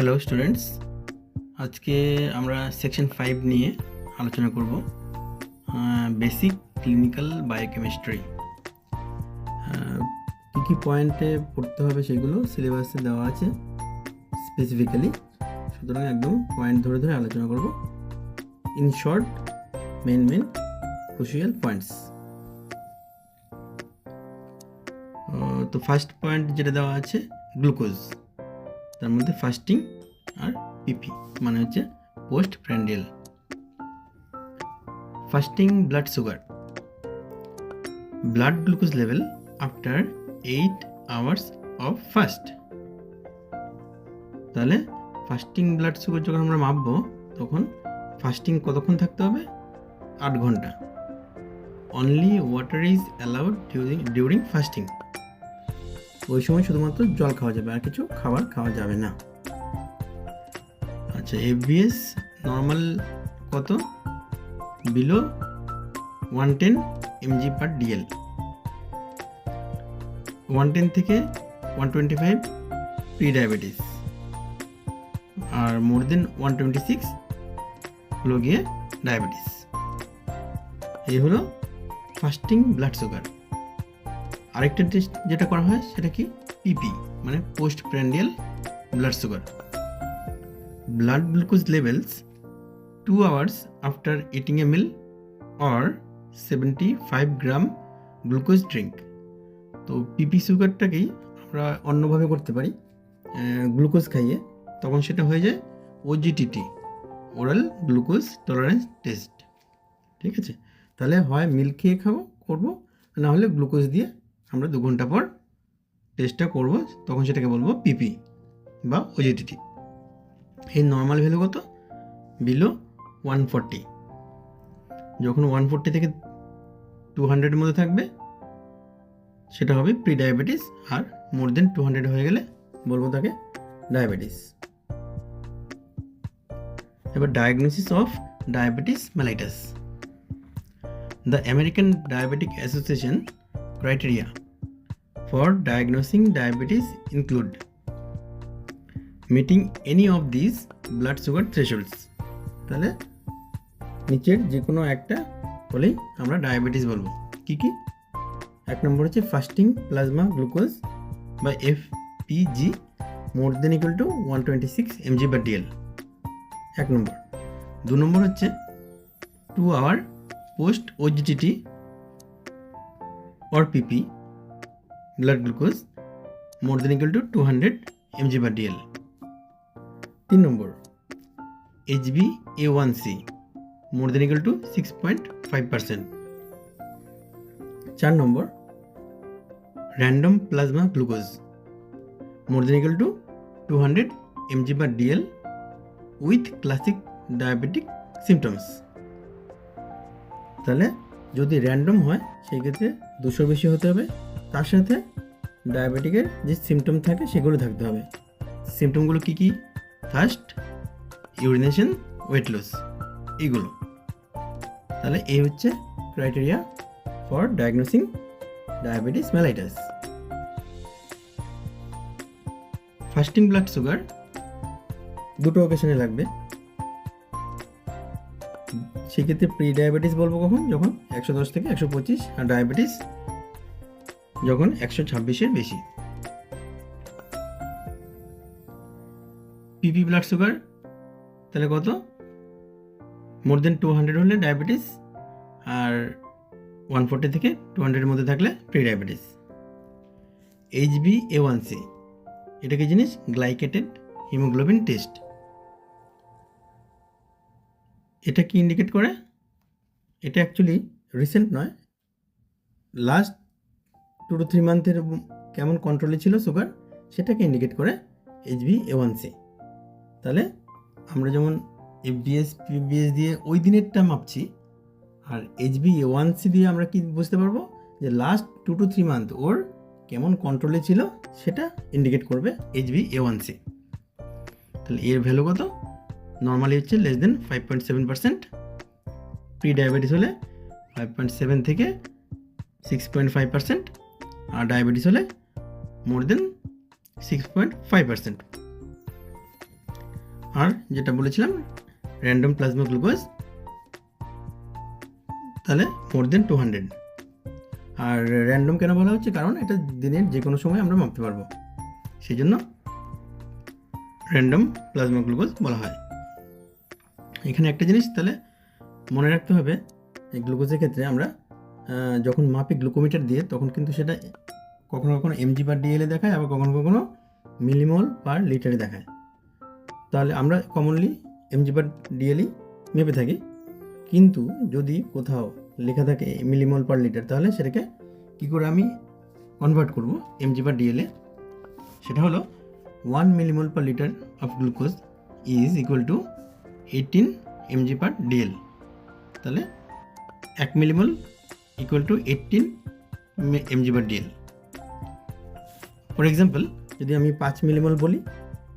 Hello students, আজকে আমরা section 5 নিয়ে আলোচনা করব। বেসিক ক্লিনিক্যাল বায়োকেমিস্ট্রি কী পয়েন্টে পড়তে হবে সেগুলো সিলেবাসে দেওয়া আছে স্পেসিফিক্যালি, সুতরাং একদম পয়েন্ট ধরে ধরে আলোচনা করব। In short, main crucial points. তো ফার্স্ট পয়েন্ট যেটা দেওয়া আছে গ্লুকোজ, তার মধ্যে ফাস্টিং আর পিপি মানে হচ্ছে post prandial. Fasting blood sugar, blood glucose level after 8 hours of fast. তাহলে ফাস্টিং ব্লাড সুগার যখন আমরা মাপবো তখন ফাস্টিং কতক্ষণ থাকতে হবে? 8 ঘন্টা। Only water is allowed during fasting. ওই সময় শুধুমাত্র জল খাওয়া যাবে, আর কিছু খাবার খাওয়া যাবে না। আচ্ছা, এফবিএস নর্মাল কত? Below 110 mg/dl। 110 থেকে 125 প্রি ডায়াবেটিস, আর মোর দেন 126 হলো গিয়ে ডায়াবেটিস। এই হলো ফাস্টিং ব্লাড সুগার। আরেকটা টেস্ট যেটা করা হয় সেটা কি? পিপি মানে post prandial blood sugar. Blood glucose levels 2 hours after eating a meal or 75 gram glucose drink. তো পিপি সুগারটাকেই আমরা অন্যভাবে করতে পারি, গ্লুকোজ খাইয়ে, তখন সেটা হয়ে যায় OGTT, oral glucose tolerance test. ঠিক আছে, তাহলে হয় মিল খেয়ে করবো, না হলে গ্লুকোজ দিয়ে আমরা 2 ঘন্টা পর টেস্টটা করব, তখন সেটাকে বলবো পিপি বা ওজিটিটি। এই নর্মাল ভ্যালু কত? বিলো 140। যখন 140 থেকে 200 মধ্যে থাকবে সেটা হবে প্রি ডায়াবেটিস, আর মোর দেন 200 হয়ে গেলে বলবো তাকে ডায়াবেটিস। এবার diagnosis of diabetes mellitus. The American diabetic association criteria for diagnosing diabetes include meeting any of these blood sugar thresholds। তাহলে নিচের যে কোনো একটা হলেই আমরা ডায়াবেটিস বলবো। কি কি? 1 নম্বর হচ্ছে ফাস্টিং প্লাজমা গ্লুকোজ বা এফপিজি মোর দেন ইকুয়াল টু 126 mg/dl, 1 নম্বর। 2 নম্বর হচ্ছে 2 hour post OGTT or PP blood glucose more than equal to 200 mg/dl। 3 number HbA1c more than equal to 6.5%। 4 number random plasma glucose more than equal to 200 mg/dl with classic diabetic symptoms। তাহলে যদি random হয় সেই ক্ষেত্রে 200 বেশি হতে হবে, তার সাথে ডায়াবেটিকের যে সিমটম থাকে সেগুলো থাকতে হবে। সিমটমগুলো কি কি? ফার্স্ট ইউরিনেশন, ওয়েট লস, এইগুলো। তাহলে এই হচ্ছে criteria for diagnosing diabetes mellitus. Fasting blood sugar দুটো অকেশনে লাগবে। সেক্ষেত্রে প্রি ডায়াবেটিস বলবো কখন? যখন 110 থেকে 125, আর ডায়াবেটিস যখন 126-এর বেশি। পিপি ব্লাড সুগার তাহলে কত? মোর দেন 200 হলে ডায়াবেটিস, আর 140 থেকে 200-এর মধ্যে থাকলে প্রি ডায়াবেটিস। HbA1c এটা কি জিনিস? Glycated haemoglobin test. এটা কি ইন্ডিকেট করে? এটা অ্যাকচুয়ালি রিসেন্ট নয়, লাস্ট 2 to 3 মান্থের কেমন কন্ট্রোলে ছিল সুগার সেটাকে ইন্ডিকেট করে HbA1c। তাহলে আমরা যেমন এফবিএস পিবিএস দিয়ে ওই দিনেরটা মাপছি, আর HbA1c দিয়ে আমরা কি বুঝতে পারবো যে লাস্ট 2 to 3 মান্থ ওর কেমন কন্ট্রোলে ছিল সেটা ইন্ডিকেট করবে HbA1c। তাহলে এর ভ্যালু কত? নর্মালি হচ্ছে লেস দেন 5.7%, প্রি ডায়াবেটিস হলে 5.7 থেকে 6.5%, আর ডায়াবেটিস হলে মোর দেন 6.5%। আর যেটা বলেছিলাম র্যান্ডম প্লাজমা গ্লুকোজ, তাহলে মোর দেন 200। আর র্যান্ডম কেন বলা হচ্ছে, কারণ এটা দিনের যে কোনো সময় আমরা মাপতে পারবো, সেই জন্য র্যান্ডম প্লাজমা গ্লুকোজ বলা হয়। এখানে একটা জিনিস তাহলে মনে রাখতে হবে, এই গ্লুকোজের ক্ষেত্রে আমরা যখন মাপি গ্লুকোমিটার দিয়ে, তখন কিন্তু সেটা কখনো কখনো mg/dl দেখায়, আবার কখনো কখনো মিলিমোল পার লিটারে দেখায়। তাহলে আমরা কমনলি mg/dl মেপে থাকি, কিন্তু যদি কোথাও লেখা থাকে মিলিমোল পার লিটার, তাহলে সেটাকে কী করে আমি কনভার্ট করব mg/dl এ? সেটা হলো 1 millimole per litre of glucose is equal to 18 mg/dl। তাহলে 1 millimole equal to 18 mg/dl। For example, যদি আমি 5 মিলিমোল বলি,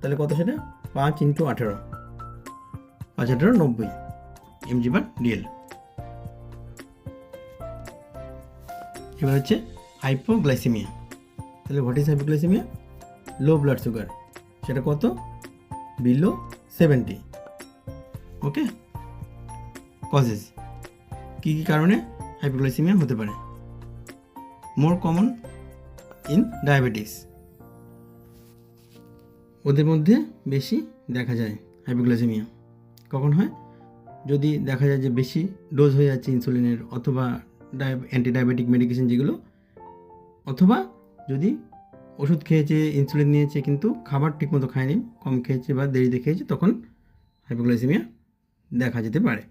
তাহলে কত সেটা? 5 × 18, 5 × 18 90 mg/dl। এবার হচ্ছে হাইপোগ্লাইসেমিয়া। তাহলে what is hypoglycaemia? Low blood sugar, সেটা কত? বিলো 70। ওকে, কজেস, কী কী কারণে হাইপোগ্লাইসেমিয়া হতে পারে? মোর কমন ইন ডায়াবেটিস, ওদের মধ্যে বেশি দেখা যায় হাইপোগ্লাইসেমিয়া। কখন হয়? যদি দেখা যায় যে বেশি ডোজ হয়ে যাচ্ছে ইনসুলিনের, অথবা অ্যান্টিডায়াবেটিক মেডিকেশন যেগুলো, অথবা যদি ওষুধ খেয়েছে, ইনসুলিন নিয়েছে, কিন্তু খাবার ঠিকমতো খায়নি, কম খেয়েছে বা দেরিতে খেয়েছে, তখন হাইপোগ্লাইসেমিয়া দেখা যেতে পারে।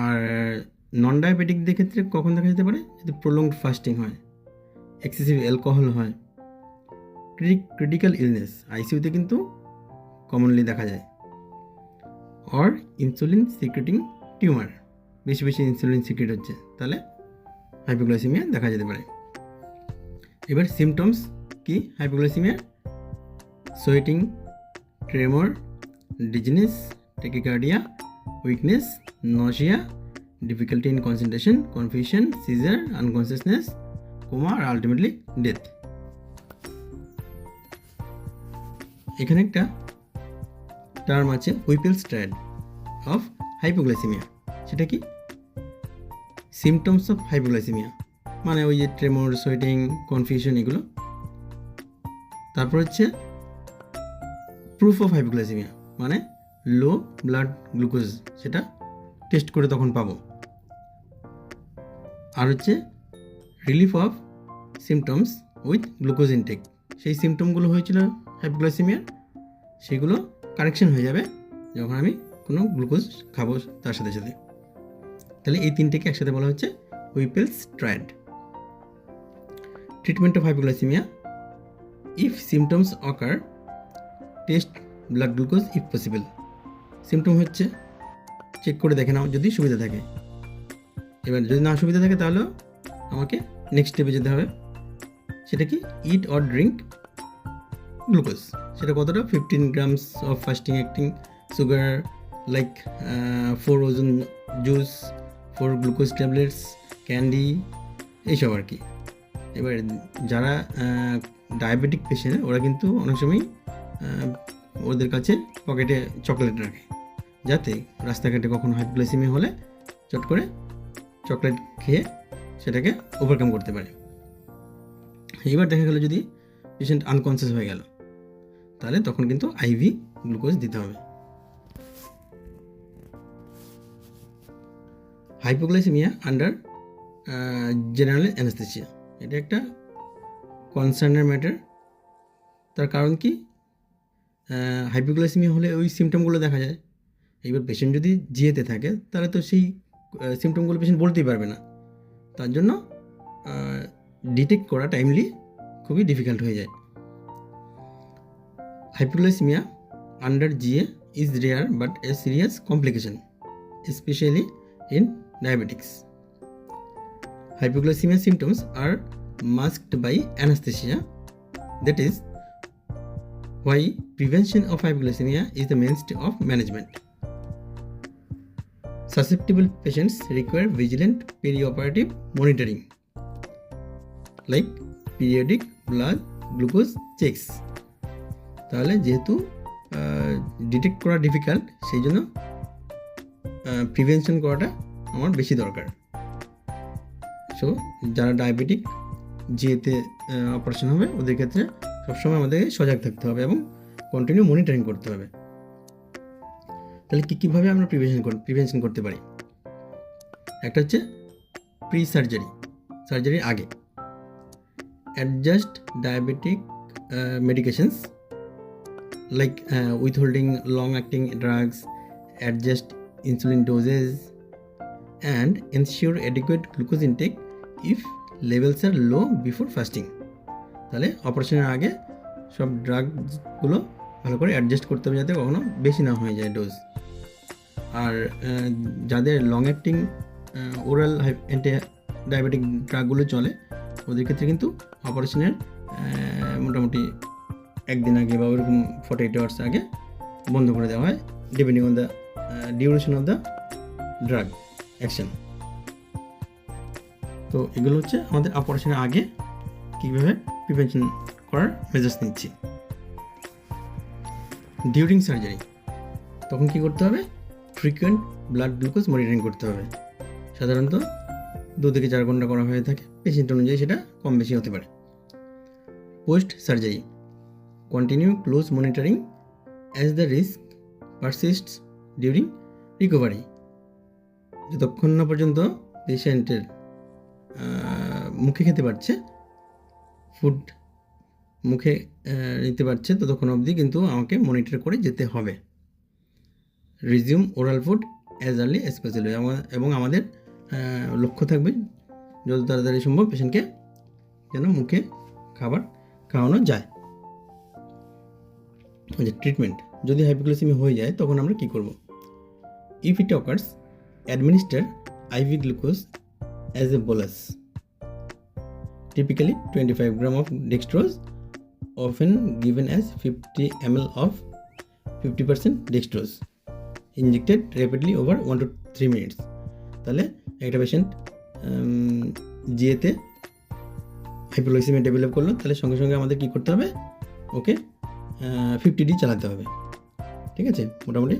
আর নন ডায়াবেটিকদের ক্ষেত্রে কখন দেখা যেতে পারে? যদি প্রলংড ফাস্টিং হয়, এক্সেসিভ অ্যালকোহল হয়, ক্রিটিক্যাল ইলনেস, আইসিইউতে কিন্তু কমনলি দেখা যায়, অর ইনসুলিন সিক্রেটিং টিউমার, বেশি বেশি ইনসুলিন সিক্রেট হচ্ছে, তাহলে হাইপোগ্লাইসেমিয়া দেখা যেতে পারে। এবার সিমটমস কি হাইপোগ্লাইসেমিয়ার? Sweating, tremor, dizziness, tachycardia, weakness, nausea, difficulty in concentration, confusion, seizure, unconsciousness, coma, আর আলটিমেটলি ডেথ। এখানে একটা টার্ম আছে হুইপেলস ট্রায়াড অফ হাইপোগ্লাইসেমিয়া। সেটা কি? সিমটমস অফ হাইপোগ্লাইসেমিয়া, মানে ওই যে ট্রেমর, সোয়েটিং, কনফিউশন, এগুলো। তারপর হচ্ছে প্রুফ অফ হাইপোগ্লাইসেমিয়া, মানে লো ব্লাড গ্লুকোজ, সেটা টেস্ট করে তখন পাবো। আর হচ্ছে relief of symptoms with glucose intake, সেই সিমটমগুলো হয়েছিল হাইপোগ্লাইসেমিয়ার, সেগুলো কারেকশন হয়ে যাবে যখন আমি কোনো গ্লুকোজ খাবো তার সাথে সাথে। তাহলে এই তিনটেকে একসাথে বলা হচ্ছে Whipple's triad. Treatment of hypoglycaemia: if symptoms occur, test blood glucose if possible. Symptom হচ্ছে চেক করে দেখে নাও যদি সুবিধা থাকে। এবার যদি না সুবিধা থাকে, তাহলে আমাকে নেক্সট স্টেপে যেতে হবে। সেটা কি? It or drink glucose. সেটা কতটা? 15 grams of fasting acting sugar, like 4 ওজন জুস, 4 গ্লুকোজ ট্যাবলেটস, ক্যান্ডি, এইসব আর কি। এবার যারা ডায়াবেটিক পেশেন্ট, ওরা কিন্তু অনেক সময় ওদের কাছে পকেটে চকলেট রাখে, যাতে রাস্তাঘাটে কখনো হাইপোগ্লাইসেমিয়া হলে চট করে চকলেট খেয়ে সেটাকে ওভারকাম করতে পারে। এবার দেখা গেল যদি পেশেন্ট আনকনসিয়াস হয়ে গেল, তাহলে তখন কিন্তু আইভি গ্লুকোজ দিতে হবে। হাইপোগ্লাইসেমিয়া আন্ডার জেনারেল অ্যানেস্থেসিয়া, এটা একটা কনসার্নের ম্যাটার। তার কারণ কি? হাইপোগ্লাইসেমিয়া হলে ওই সিমটমগুলো দেখা যায়। এবার পেশেন্ট যদি জিয়েতে থাকে, তাহলে তো সেই সিমটমগুলো পেশেন্ট বলতেই পারবে না। তার জন্য ডিটেক্ট করা টাইমলি খুবই ডিফিকাল্ট হয়ে যায়। Hypoglycemia under GA is rare but a serious complication, especially in diabetics. Hypoglycemia symptoms are masked by anesthesia. That is why prevention of hypoglycemia is the mainstay of management. Susceptible patients require vigilant perioperative monitoring, like periodic blood glucose checks. তাহলে যেহেতু detect করা difficult, সেই জন্য prevention করাটা আমার বেশি দরকার। So যারা ডায়াবেটিক যেতে অপারেশন হবে ওদের ক্ষেত্রে সবসময় আমাদেরকে সজাগ থাকতে হবে এবং কন্টিনিউ মনিটরিং করতে হবে। তাহলে কীভাবে আমরা প্রিভেনশন করতে পারি? একটা হচ্ছে প্রি সার্জারির আগে adjust diabetic medications like withholding long-acting drugs, adjust insulin doses, and ensure adequate glucose intake if levels are low before fasting. তাহলে অপারেশনের আগে সব ড্রাগগুলো ভালো করে অ্যাডজাস্ট করতে হবে যাতে কখনো বেশি না হয়ে যায় ডোজ। আর যাদের long acting oral anti diabetic ড্রাগগুলো চলে ওদের ক্ষেত্রে কিন্তু অপারেশনের মোটামুটি একদিন আগে বা ওরকম 48 hours আগে বন্ধ করে দেওয়া হয়, depending on the duration of the drug action. তো এগুলো হচ্ছে আমাদের অপারেশনের আগে কীভাবে প্রিভেনশন করার মেজার্স নিচ্ছি। ডিউরিং সার্জারি তখন কী করতে হবে? ফ্রিকুয়েন্ট ব্লাড গ্লুকোজ মনিটরিং করতে হবে। সাধারণত 2 থেকে 4 ঘন্টা করা হয়ে থাকে, পেশেন্ট অনুযায়ী সেটা কম বেশি হতে পারে। Post surgery continue close monitoring as the risk persists during recovery. যতক্ষণ না পর্যন্ত পেশেন্টের মুখে খেতে পারছে, ফুড মুখে নিতে পারছে, ততক্ষণ অবধি কিন্তু আমাকে মনিটর করে যেতে হবে। Resume oral food as early as possible, এবং আমাদের লক্ষ্য থাকবে যত তাড়াতাড়ি সম্ভব পেশেন্টকে যেন মুখে খাবার খাওয়ানো যায়। ট্রিটমেন্ট যদি হাইপোগ্লাইসেমি হয়ে যায় তখন আমরা কী করব? If it occurs administer IV glucose as a bolus, typically 25 gram of dextrose, often given as 50 ml of 50% dextrose, injected rapidly over 1 to 3 minutes. তাহলে একটা পেশেন্ট জিএতে হাইপোগ্লাইসেমিয়া ডেভেলপ করলো, তাহলে সঙ্গে সঙ্গে আমাদের কী করতে হবে? ওকে 50D চালাতে হবে। ঠিক আছে, মোটামুটি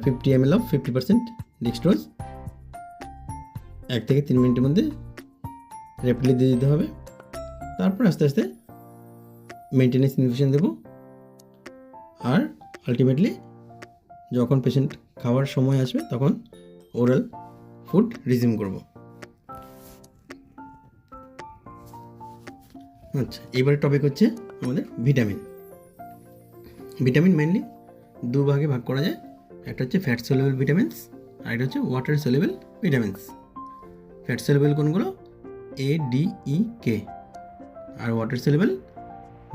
50 ml of 50% ডেক্সট্রোজ 1 থেকে 3 মিনিটের মধ্যে র্যাপিডলি দিয়ে দিতে হবে। তারপর আস্তে আস্তে মেনটেনেন্স ইনফিউশন দেবো, আর আলটিমেটলি যখন পেশেন্ট খাওয়ার সময় আসবে তখন ওরাল ফুড রিজিউম করব। আচ্ছা, এবারে টপিক হচ্ছে আমাদের ভিটামিন। ভিটামিন মেনলি 2 ভাগে ভাগ করা যায়। একটা হচ্ছে ফ্যাট সলিউবল ভিটামিনস, আর একটা হচ্ছে water soluble vitamins. Fat soluble কোনগুলো? A, D, E, K, আর water soluble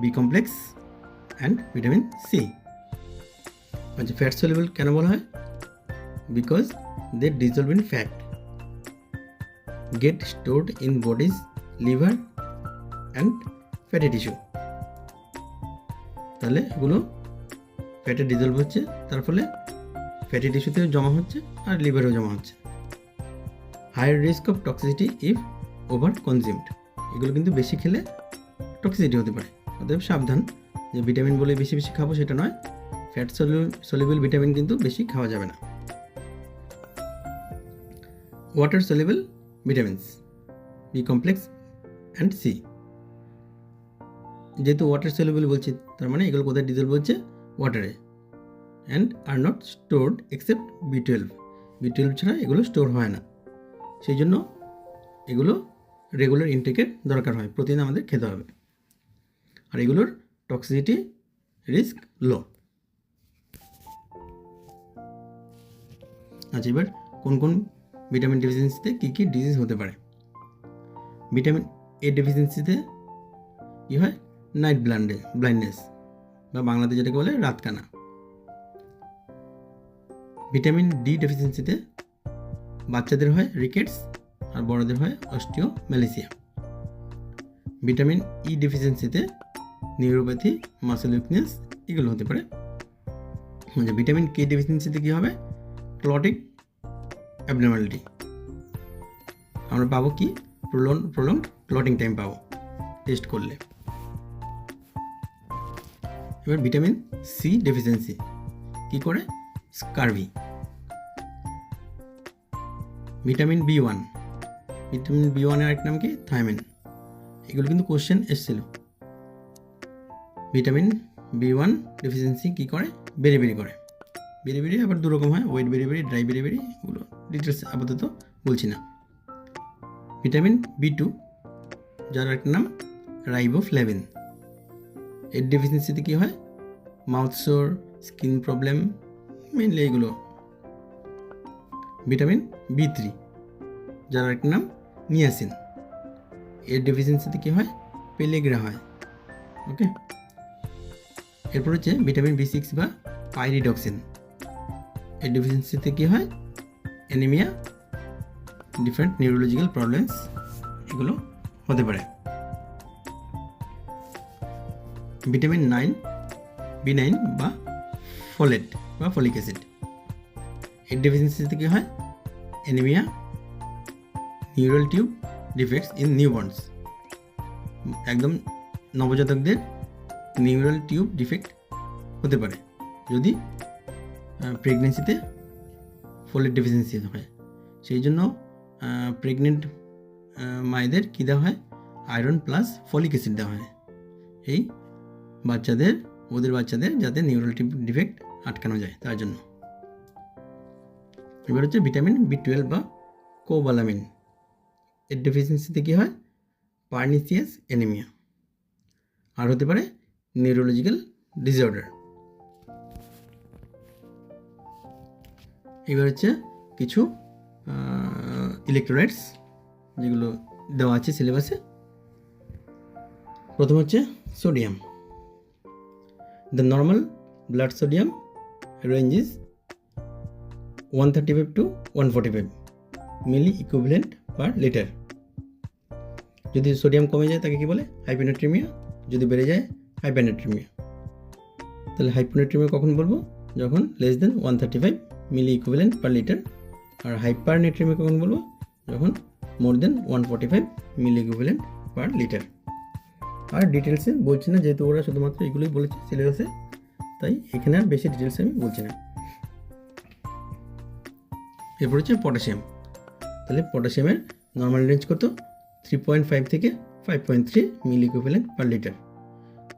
B complex and vitamin C। আচ্ছা, ফ্যাট সলিউবল কেন বলা হয়? Because they dissolve in fat, get stored in body's liver and fatty tissue. তাহলে এগুলো ফ্যাটে dissolved হচ্ছে, তার ফলে ফ্যাটি টিস্যুতেও জমা হচ্ছে আর লিভারেও জমা হচ্ছে। Higher risk of toxicity if over consumed, এগুলো কিন্তু বেশি খেলে টক্সিসিটি হতে পারে। অতএব সাবধান, যে ভিটামিন বলে বেশি বেশি খাবো সেটা নয়। ফ্যাট সলিউবল ভিটামিন কিন্তু বেশি খাওয়া যাবে না। Water soluble vitamins B complex and C। যেহেতু ওয়াটার সলিউবল বলছি, তার মানে এগুলো কোথায় ডিজলভ হচ্ছে? ওয়াটারে, and are not stored except B12। B12 ছাড়া এগুলো স্টোর হয় না, সেই জন্য এগুলো রেগুলার ইনটেকের দরকার হয়, প্রতিদিন আমাদের খেতে হবে। আর এগুলোর টক্সিসিটি রিস্ক লো। আচ্ছা, এবার কোন কোন ভিটামিন ডেফিসিয়েন্সিতে কী কী ডিজিজ হতে পারে? ভিটামিন A ডেফিসিয়েন্সিতে কী হয়? নাইট ব্লাইন্ডনেস, বা বাংলাতে যেটাকে বলে রাতকানা। ভিটামিন D ডেফিসিয়েন্সিতে বাচ্চাদের হয় রিকেটস, আর বড়দের হয় অস্টিওম্যালেসিয়া। ভিটামিন E ডেফিসিয়েন্সিতে নিউরোপ্যাথি, মাসেল উইকনেস এগুলো হতে পারে। ভিটামিন K ডেফিসিয়েন্সিতে কী হবে? Clotting abnormality. আমরা পাবো কি? প্রলং ক্লটিং টাইম পাবো টেস্ট করলে। এবার ভিটামিন সি ডেফিসিয়েন্সি কি করে? Scurvy. Vitamin B one, vitamin B one এর আরেক নাম কি? থায়ামিন। এগুলো কিন্তু কোশ্চেন এসেছিল। ভিটামিন বি1 ডেফিসিয়েন্সি কি করে? বেরিবেরি করে। বেরিবেরি আবার দু রকম হয়, ওয়েট বেরিবেরি, ড্রাই বেরিবেরি, এগুলো ডিটেলস আপাতত বলছি না। ভিটামিন বি2 যার একটা নাম রাইবোফ্লেভিন, এর ডেফিসিয়েন্সিতে কী হয়? মাউথ সোর, স্কিন প্রবলেম, মেনলি এগুলো। ভিটামিন বি3 যার একটা নাম নিয়াসিন, এর ডেফিসিয়েন্সিতে কী হয়? পেলেগ্রা হয়। ওকে, এরপর হচ্ছে ভিটামিন বি6 বা পাইরিডক্সিন, এর ডেফিসিয়েন্সিতে কী হয়? অ্যানিমিয়া, ডিফারেন্ট নিউরোলজিক্যাল প্রবলেমস এগুলো হতে পারে। ভিটামিন বি9 বা ফোলেট বা ফলিক অ্যাসিড, এর ডেফিসিয়েন্সিতে কী হয়? Anaemia, neural tube defects in newborns, একদম নবজাতকদের নিউরাল টিউব ডিফেক্ট হতে পারে যদি প্রেগনেন্সিতে ফোলেট ডেফিসিয়েন্সি হয়। সেই জন্য প্রেগনেন্ট মায়েদের কী দেওয়া হয়? আয়রন প্লাস ফলিক অ্যাসিড দেওয়া হয় এই ওদের বাচ্চাদের যাতে নিউরাল টিউব ডিফেক্ট আটকানো যায় তার জন্য। এবার হচ্ছে ভিটামিন বি12 বা কোবালামিন, এর ডেফিসিয়েন্সিতে কী হয়? পার্নিসিয়াস অ্যানিমিয়া, আর হতে পারে নিউরোলজিক্যাল ডিসঅর্ডার। এবার হচ্ছে কিছু ইলেকট্রোলাইটস যেগুলো দেওয়া আছে সিলেবাসে। প্রথম হচ্ছে sodium. The normal blood sodium range is 135 to 145 milli equivalent per litre. যদি সোডিয়াম কমে যায় তাকে কি বলে? হাইপোনাট্রিমিয়া। যদি বেড়ে যায় হাইপারনাট্রিমিয়া। তাহলে হাইপোনাট্রিমিয়া কখন বলবো? যখন লেস দেন 135 মিলি ইকুইভ্যালেন্ট পার লিটার। আর হাইপারনাট্রিমিয়া কখন বলবো? যখন মোর দেন 145 মিলি ইকুইভ্যালেন্ট পার লিটার। আর ডিটেলসে বলছি না, যেহেতু ওরা শুধুমাত্র এগুলোই বলেছে সিলেবাসে, তাই এখানে আর বেশি ডিটেলসে আমি বলছি না। এরপর হচ্ছে পটাশিয়াম। তাহলে পটাশিয়ামের নর্মাল রেঞ্জ কত? 3.5 থেকে 5.3 মিলি ইকুইভ্যালেন্ট পার লিটার।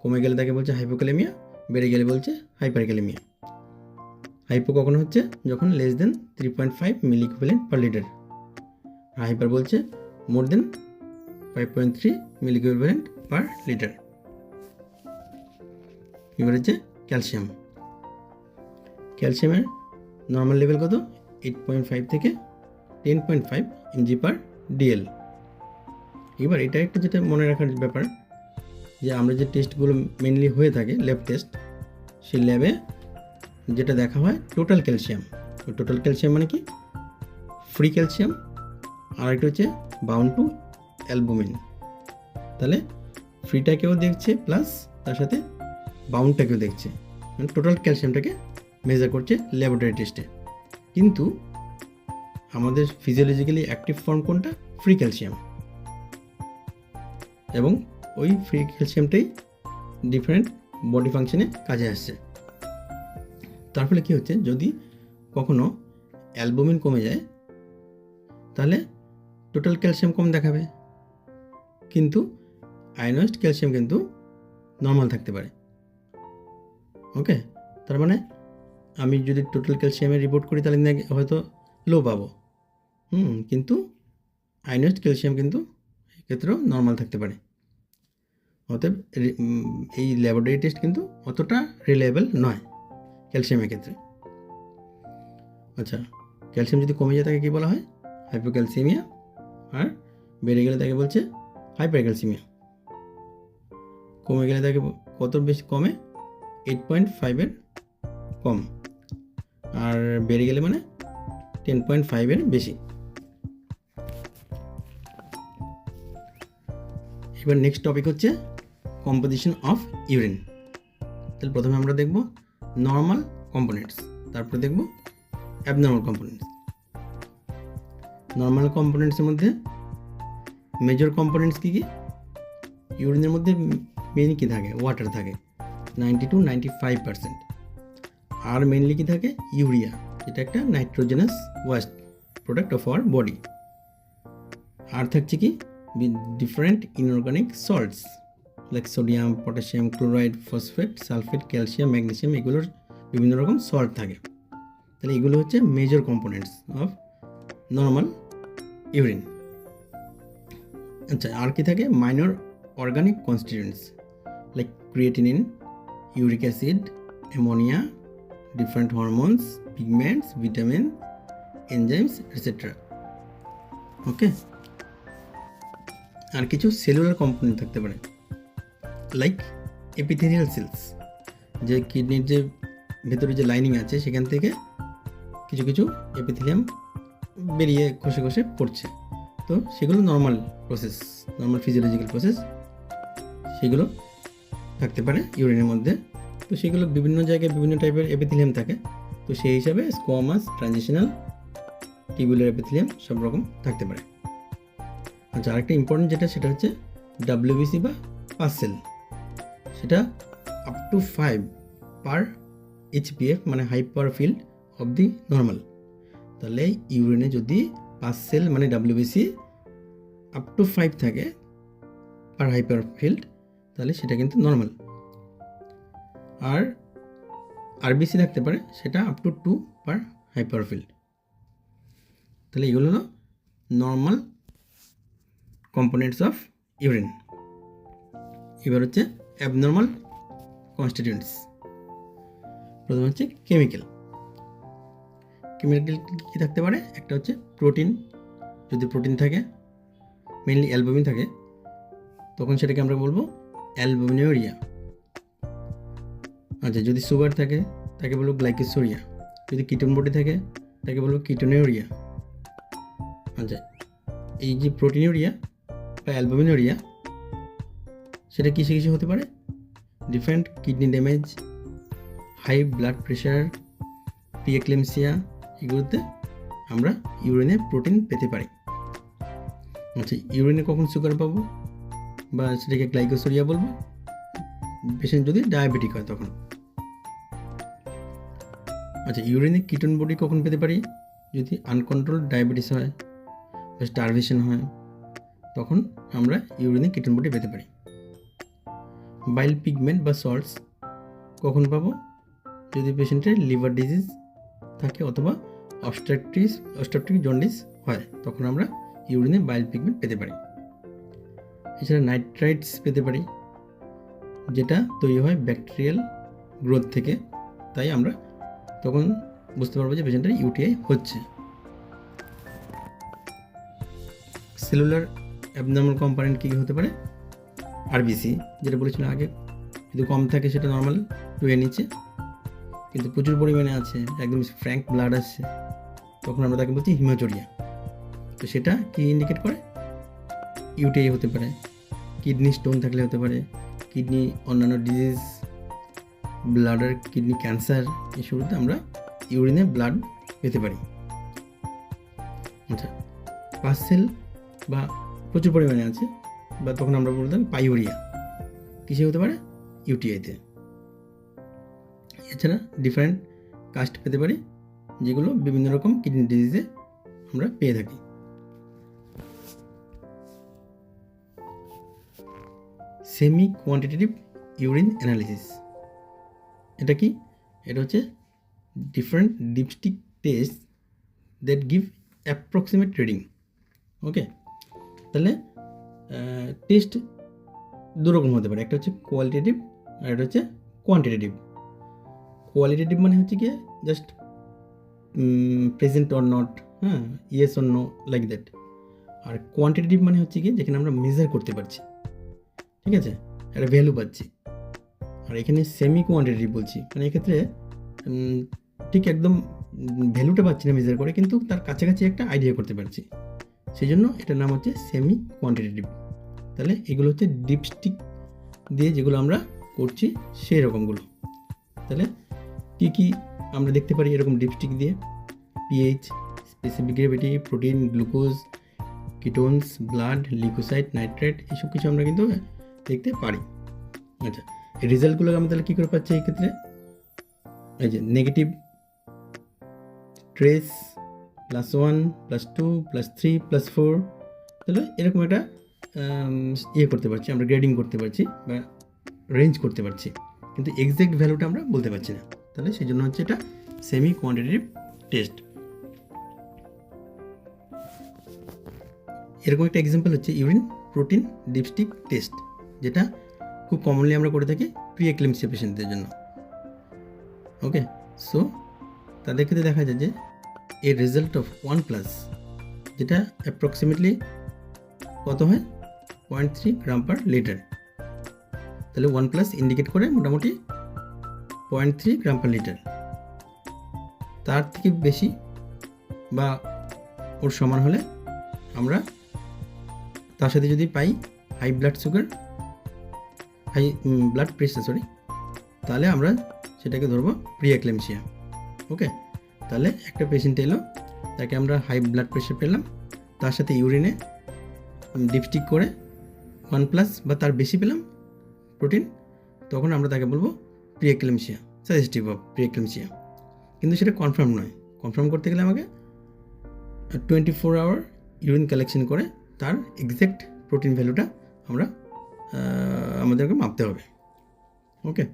কমে গেলে তাকে বলছে হাইপোক্যালেমিয়া, বেড়ে গেলে বলছে হাইপারক্যালেমিয়া। হাইপো কখন হচ্ছে? যখন লেস দেন 3.5 মিলি ইকুইভ্যালেন্ট পার লিটার। আর হাইপার বলছে মোর দেন 5.3 মিলি ইকুইভ্যালেন্ট পার লিটার। এবার হচ্ছে ক্যালসিয়াম। ক্যালসিয়ামের নর্মাল লেভেল কত? 8.5 থেকে 10.5 mg per DL। এবার এটা একটা যেটা মনে রাখার ব্যাপার, যে আমরা যে টেস্টগুলো মেনলি হয়ে থাকে ল্যাব টেস্ট, সেই ল্যাবে যেটা দেখা হয় টোটাল ক্যালসিয়াম। টোটাল ক্যালসিয়াম মানে কি? ফ্রি ক্যালসিয়াম, আর একটা হচ্ছে বাউন্ড টু অ্যালবুমিন। তাহলে ফ্রিটাকেও দেখছে প্লাস তার সাথে বাউন্ডটাকেও দেখছে, মানে টোটাল ক্যালসিয়ামটাকে মেজার করছে ল্যাবরেটরি টেস্টে। কিন্তু আমাদের ফিজিওলজিক্যালি অ্যাক্টিভ ফর্ম কোনটা? Free calcium. এবং ওই ফ্রি ক্যালসিয়ামটাই ডিফারেন্ট বডি ফাংশনে কাজে আসছে। তার ফলে কী হচ্ছে? যদি কখনো অ্যালবুমিন কমে যায় তাহলে টোটাল ক্যালসিয়াম কম দেখাবে, কিন্তু আয়নাইজড ক্যালসিয়াম কিন্তু নর্মাল থাকতে পারে। ওকে, তার মানে আমি যদি টোটাল ক্যালসিয়ামের রিপোর্ট করি তাহলে হয়তো লো পাবো, কিন্তু আয়নাইজড ক্যালসিয়াম কিন্তু এক্ষেত্রেও নর্মাল থাকতে পারে। অতএব এই ল্যাবরেটরি টেস্ট কিন্তু অতটা রিলায়েবল নয় ক্যালসিয়ামের ক্ষেত্রে। আচ্ছা, ক্যালসিয়াম যদি কমে যায় তাকে কী বলা হয়? হাইপোক্যালসিমিয়া। আর বেড়ে গেলে তাকে বলছে হাইপারক্যালসিমিয়া। কমে গেলে তাকে কত বেশি কমে? 8.5 কম। আর বেড়ে গেলে মানে 10.5 বেশি। এবার নেক্সট টপিক হচ্ছে কম্পোজিশন অফ ইউরিন। তাহলে প্রথমে আমরা দেখব নর্মাল কম্পোনেন্টস, তারপরে দেখব অ্যাবনর্মাল কম্পোনেন্টস। নর্মাল কম্পোনেন্টসের মধ্যে মেজর কম্পোনেন্টস কী কী? ইউরিনের মধ্যে মেইন কী থাকে? ওয়াটার থাকে। 90-95%। আর মেনলি কি থাকে, ইউরিয়া, এটা একটা nitrogenous waste product of our body. আর থাকছে কি different inorganic salts like sodium, potassium, chloride, phosphate, sulphate, calcium, magnesium, এগুলোর বিভিন্ন রকম সল্ট থাকে। তাহলে এগুলো হচ্ছে major components of normal urine. আচ্ছা, আর কি থাকে, minor organic constituents like creatinine, uric acid, ammonia, different hormones, pigments, vitamin, enzymes etcetera. Okay, আর কিছু সেলুলার কম্পোনেন্ট থাকতে পারে লাইক এপিথেলিয়াল সেলস, যে কিডনির যে ভেতরে যে লাইনিং আছে সেখান থেকে কিছু কিছু এপিথেলিয়াম বেরিয়ে খসে খসে পড়ছে। তো সেগুলো normal process, normal physiological process, সেগুলো থাকতে পারে ইউরিনের মধ্যে। তো সেগুলো বিভিন্ন জায়গায় বিভিন্ন টাইপের এপিথেলিয়াম থাকে। তো সেই হিসাবে স্কোয়ামাস, ট্রানজিশনাল, টিউবুলার এপিথেলিয়াম সব রকম থাকতে পারে। আচ্ছা, আরেকটা ইম্পর্টেন্ট যেটা, সেটা হচ্ছে ডাব্লিউবিসি বা পাস সেল। সেটা আপ টু 5 পার HPF, মানে high power field of the normal. তাহলে ইউরিনে যদি পাস সেল মানে ডাব্লিউবিসি আপ টু 5 থাকে পার হাই পাওয়ার ফিল্ড, তাহলে সেটা কিন্তু নর্মাল। আর আরবিসি থাকতে পারে, সেটা up to 2 per high power field. তাহলে এগুলো হলো নর্মাল কম্পোনেন্টস অফ ইউরিন। এবার হচ্ছে অ্যাবনর্মাল কনস্টিটিউয়েন্টস। প্রথম হচ্ছে কেমিক্যাল। কেমিক্যাল কী থাকতে পারে, একটা হচ্ছে প্রোটিন। যদি প্রোটিন থাকে, মেনলি অ্যালবুমিন থাকে, তখন সেটাকে আমরা বলবো অ্যালবুমিনুরিয়া। আচ্ছা, যদি সুগার থাকে তাকে বলবো গ্লাইকোসুরিয়া। যদি কিটোন বডি থাকে তাকে বলবো কিটোনিউরিয়া। আচ্ছা, এই যে প্রোটিনিউরিয়া বা অ্যালবুমিনুরিয়া, সেটা কিসে কিসে হতে পারে, different kidney damage, high blood pressure, preeclampsia, এগুলোতে আমরা ইউরিনে প্রোটিন পেতে পারি। আচ্ছা, ইউরিনে কখন সুগার পাবো বা সেটাকে গ্লাইকোসুরিয়া বলবো, পেশেন্ট যদি ডায়াবেটিক হয় তখন। আচ্ছা, ইউরিনে কিটোন বডি কখন পেতে পারি, যদি আনকন্ট্রোল ডায়াবেটিস হয় বা স্টারভেশন হয়, তখন আমরা ইউরিনে কিটোন বডি পেতে পারি। বাইল পিগমেন্ট বা সল্টস কখন পাবো, যদি পেশেন্টের লিভার ডিজিজ থাকে অথবা অবস্ট্রাকটিভ জন্ডিস হয়, তখন আমরা ইউরিনে বাইল পিগমেন্ট পেতে পারি। এছাড়া নাইট্রাইটস পেতে পারি, যেটা তৈরি হয় ব্যাকটেরিয়াল গ্রোথ থেকে, তাই আমরা তখন বুঝতে পারবো যে পেশেন্টের ইউটিআই হচ্ছে। সেলুলার অ্যাবনর্মাল কম্পোনেন্ট কী হতে পারে, আরবিসি, যেটা বলেছিলাম আগে, যদি কম থাকে সেটা নর্মাল 2 এর নিচে, কিন্তু প্রচুর পরিমাণে আছে, একদম ফ্র্যাঙ্ক ব্লাড আসছে, তখন আমরা তাকে বলছি হিমাচুরিয়া। তো সেটা কি ইন্ডিকেট করে, ইউটিআই হতে পারে, কিডনি স্টোন থাকলে হতে পারে, কিডনি অন্যান্য ডিজিজ, ব্লাডার কিডনি ক্যান্সার, এই শুরুতে আমরা ইউরিনে ব্লাড পেতে পারি। আচ্ছা, পাস সেল বা প্রচুর পরিমাণে আছে, বা তখন আমরা বলতাম পাইউরিয়া, কিসে হতে পারে, ইউটিআইতে। এছাড়া ডিফারেন্ট কাস্ট পেতে পারি, যেগুলো বিভিন্ন রকম কিডনি ডিজিজে আমরা পেয়ে থাকি। সেমি কোয়ান্টিটেটিভ ইউরিন অ্যানালিসিস, এটা কি, এটা হচ্ছে different dipstick test that give approximate reading. Okay, তাহলে টেস্ট দুরকম হতে পারে, একটা হচ্ছে কোয়ালিটেটিভ আর একটা হচ্ছে কোয়ান্টিটেটিভ। কোয়ালিটেটিভ মানে হচ্ছে কি, জাস্ট প্রেজেন্ট অর নট, হ্যাঁ, yes or no, like that. আর কোয়ান্টিটেটিভ মানে হচ্ছে কি, যেখানে আমরা মেজার করতে পারছি, ঠিক আছে, একটা ভ্যালু পাচ্ছি। আর এখানে সেমি কোয়ান্টিটেটিভ বলছি, মানে এক্ষেত্রে ঠিক একদম ভ্যালুটা পাচ্ছি না মেজার করে, কিন্তু তার কাছাকাছি একটা আইডিয়া করতে পারছি, সেই জন্য এটার নাম হচ্ছে সেমি কোয়ান্টিটেটিভ। তাহলে এগুলো হচ্ছে ডিপস্টিক দিয়ে যেগুলো আমরা করছি সেই রকমগুলো। তাহলে কী কী আমরা দেখতে পারি এরকম ডিপস্টিক দিয়ে, pH, specific gravity, protein, glucose, ketones, blood, leukocyte, nitrate, এইসব কিছু আমরা কিন্তু দেখতে পারি। আচ্ছা, এই রেজাল্টগুলো আমরা তাহলে কী করে পাচ্ছি এই ক্ষেত্রে? এই যে নেগেটিভ ট্রেস +1 +2 +3 +4, তাহলে এরকম একটা ইয়ে করতে পারছি, আমরা গ্রেডিং করতে পারছি বা রেঞ্জ করতে পারছি, কিন্তু এক্স্যাক্ট ভ্যালুটা আমরা বলতে পারছি না। তাহলে সেই জন্য হচ্ছে এটা সেমি কোয়ান্টিটেটিভ টেস্ট। এরকম একটা এক্সাম্পল হচ্ছে ইউরিন প্রোটিন ডিপস্টিক টেস্ট, যেটা খুব কমনলি আমরা করে থাকি প্রি এক্লেমসিয়া পেশেন্টদের জন্য। ওকে, সো তাদের ক্ষেত্রে দেখা যায় যে এর রেজাল্ট অফ 1+, যেটা অ্যাপ্রক্সিমেটলি কত হয় 0.3 গ্রাম পার লিটার। তাহলে 1+ ইন্ডিকেট করে মোটামুটি 0.3 গ্রাম পার লিটার। তার থেকে বেশি বা ওর সমান হলে আমরা তার সাথে যদি পাই হাই ব্লাড প্রেশার তাহলে আমরা সেটাকে ধরবো প্রি এক্লেমসিয়া। ওকে, তাহলে একটা পেশেন্ট এলো, তাকে আমরা হাই ব্লাড প্রেশার পেলাম, তার সাথে ইউরিনে ডিপস্টিক করে 1+ বা তার বেশি পেলাম প্রোটিন, তখন আমরা তাকে বলবো প্রি এক্লেমসিয়া, সাজেস্টিভ অফ প্রি এক্লেমসিয়া। কিন্তু সেটা কনফার্ম নয়। কনফার্ম করতে গেলে আমাকে 24 আওয়ার ইউরিন কালেকশন করে তার এক্স্যাক্ট প্রোটিন ভ্যালুটা আমাদেরকে মাপতে হবে। ওকে,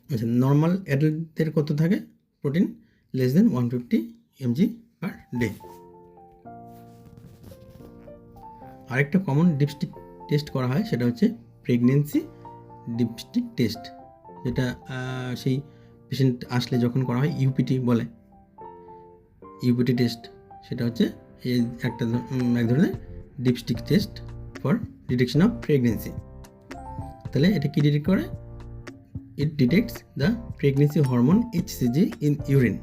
আচ্ছা, নর্মাল অ্যাডাল্টদের কত থাকে protein? Less than 150 mg per day. আরেকটা কমন ডিপস্টিক টেস্ট করা হয়, সেটা হচ্ছে প্রেগনেন্সি ডিপস্টিক টেস্ট, যেটা সেই পেশেন্ট আসলে যখন করা হয় ইউপিটি বলে, ইউপিটি টেস্ট। সেটা হচ্ছে এক ধরনের dipstick test for detection of pregnancy. তাহলে এটা কি ডিটেক্ট করে? It detects the pregnancy hormone HCG in urine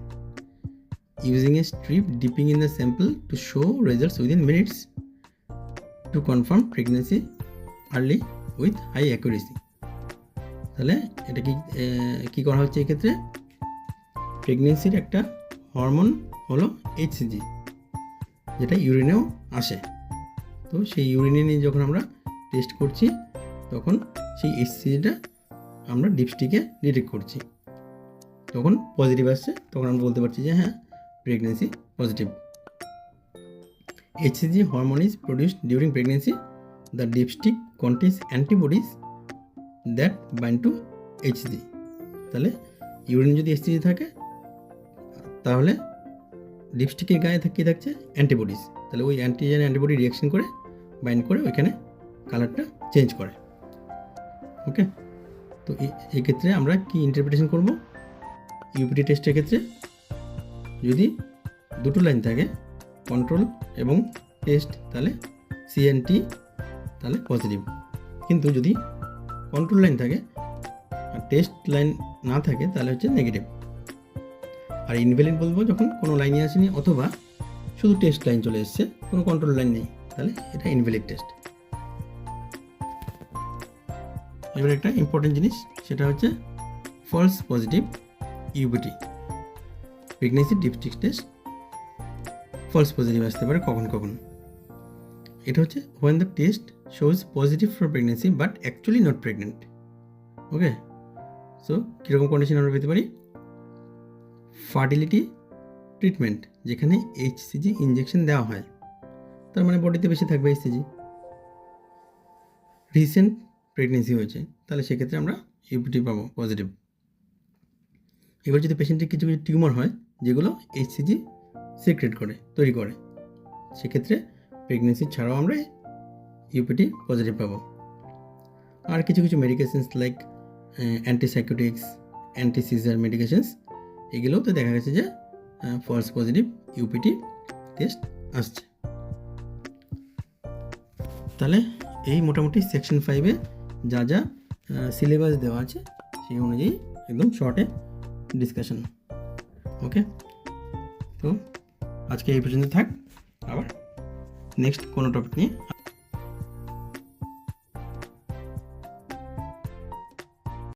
using a strip dipping in the sample to show results within minutes to confirm pregnancy early with high accuracy. তাহলে এটা কি করা হচ্ছে এই ক্ষেত্রে? প্রেগনেন্সির একটা হরমোন হলো HCG, যেটা ইউরিনেও আসে। তো সেই ইউরিনে নিয়ে যখন আমরা টেস্ট করছি, তখন সেই HCGটা আমরা ডিপস্টিকে ডিটেক্ট করছি, তখন পজিটিভ আসছে, তখন আমরা বলতে পারছি যে হ্যাঁ, pregnancy positive. HCG hormone is produced during pregnancy. The dipstick contains antibodies that bind to HCG. তাহলে ইউরিন যদি HCG থাকে, তাহলে ডিপস্টিকের গায়ে কী থাকছে? অ্যান্টিবডিজ। তাহলে ওই অ্যান্টিবডি রিয়াকশন করে বাইন্ড করে ওইখানে কালারটা চেঞ্জ করে। ওকে, তো এই ক্ষেত্রে আমরা কি ইন্টারপ্রিটেশন করব? ইউপিটি টেস্টের ক্ষেত্রে যদি দুটো লাইন থাকে, কন্ট্রোল এবং টেস্ট, তাহলে CNT, তাহলে পজিটিভ। কিন্তু যদি কন্ট্রোল লাইন থাকে আর টেস্ট লাইন না থাকে, তাহলে হচ্ছে নেগেটিভ। আর ইনভ্যালিড বলবো যখন কোনো লাইনই আসেনি অথবা শুধু টেস্ট লাইন চলে এসছে, কোনো কন্ট্রোল লাইন নেই, তাহলে এটা ইনভ্যালিড টেস্ট। এবার একটা ইম্পর্টেন্ট জিনিস, সেটা হচ্ছে false positive UPT. Pregnancy dipstick test false positive আসতে পারে কখন। এটা হচ্ছে when the test shows positive for pregnancy but actually not pregnant. Okay, so কীরকম কন্ডিশন আমরা পেতে পারি? ফার্টিলিটি ট্রিটমেন্ট, যেখানে HCG ইঞ্জেকশন দেওয়া হয়, তার মানে বডিতে বেশি থাকবে HCG। রিসেন্ট প্রেগনেন্সি হয়েছে, তাহলে সেক্ষেত্রে আমরা ইউপিটি পাবো পজিটিভ। এবার যদি পেশেন্টের কিছু টিউমার হয় যেগুলো HCG তৈরি করে, সেক্ষেত্রে প্রেগনেন্সি ছাড়াও আমরা ইউপিটি পজিটিভ পাবো। আর কিছু মেডিকেশনস লাইক অ্যান্টিসাইকোটিক্স, অ্যান্টিসিজার মেডিকেশনস, এগুলোও তো দেখা গেছে যে ফলস পজিটিভ ইউপিটি টেস্ট আসছে। তাহলে এই মোটামুটি সেকশন 5-এ যা সিলেবাস দেওয়া আছে সেই অনুযায়ী একদম শর্টে ডিসকাশন। ওকে, তো আজকে এই পর্যন্ত থাক, আবার নেক্সট কোনো টপিক নিয়ে